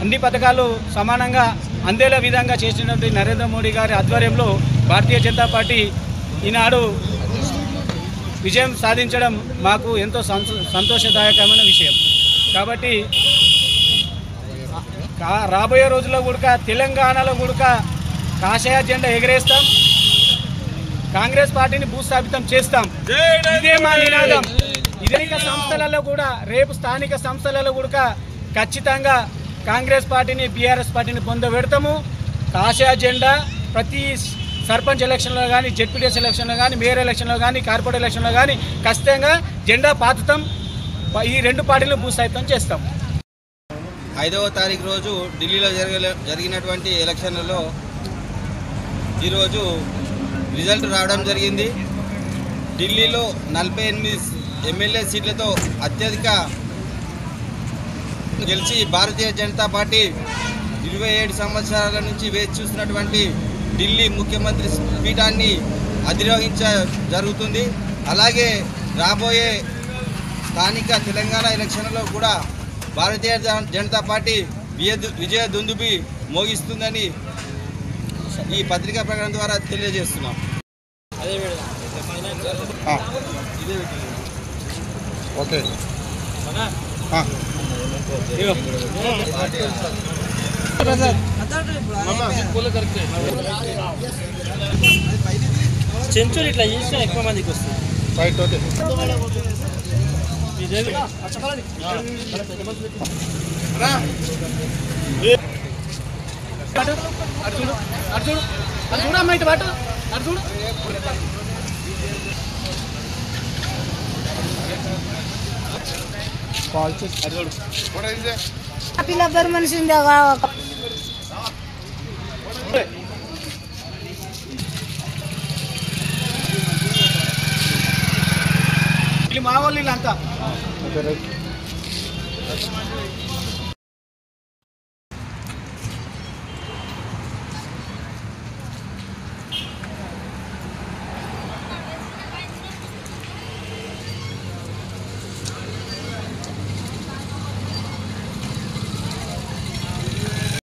అన్ని పథకాలు సమానంగా అందేలా విధంగా చేసినటువంటి నరేంద్ర మోడీ గారి ఆధ్వర్యంలో భారతీయ జనతా పార్టీ ఈనాడు విజయం సాధించడం మాకు ఎంతో సంతోషదాయకమైన విషయం. కాబట్టి రాబోయే రోజుల్లో కూడా తెలంగాణలో కూడా కాషాయ జెండా ఎగరేస్తాం, కాంగ్రెస్ పార్టీని భూస్థాపితం చేస్తాం. ఇదే మా నినాదం. స్థానిక సంస్థలలో కూడా రేపు స్థానిక సంస్థలలో కూడా ఖచ్చితంగా కాంగ్రెస్ పార్టీని బీఆర్ఎస్ పార్టీని పొందబెడతాము. కాషాయ జెండా ప్రతి సర్పంచ్ ఎలక్షన్లో కానీ, జెడ్పీటీఎస్ ఎలక్షన్లో కానీ, మేయర్ ఎలక్షన్లో కానీ, కార్పొరేట్ ఎలక్షన్లో కానీ ఖచ్చితంగా జెండా పాతుతాం. ఈ రెండు పార్టీలను భూస్థాపితం చేస్తాం. 5వ తారీఖు రోజు ఢిల్లీలో జరిగినటువంటి ఎలక్షన్లలో ఈరోజు రిజల్ట్ రావడం జరిగింది. ఢిల్లీలో 48 ఎమ్మెల్యే సీట్లతో అత్యధిక గెలిచి భారతీయ జనతా పార్టీ 27 సంవత్సరాల నుంచి వేచి చూస్తున్నటువంటి ఢిల్లీ ముఖ్యమంత్రి పీఠాన్ని అధిరోహించ జరుగుతుంది. అలాగే రాబోయే స్థానిక తెలంగాణ ఎలక్షన్లలో కూడా భారతీయ జనతా పార్టీ విజయ దుందుబి మోగిస్తుందని ఈ పత్రికా ప్రకటన ద్వారా తెలియజేస్తున్నాం. ఓకే సెంచురీ ఇట్లా చేసినా ఎక్కువ మందికి వస్తుంది. రైట్. ఓకే అర్జున్ ఇటు పాటు అర్జున్ పిల్లబ్బరు మనిషి ఉంది. మా వాళ్ళు వీళ్ళంతా. Okay right.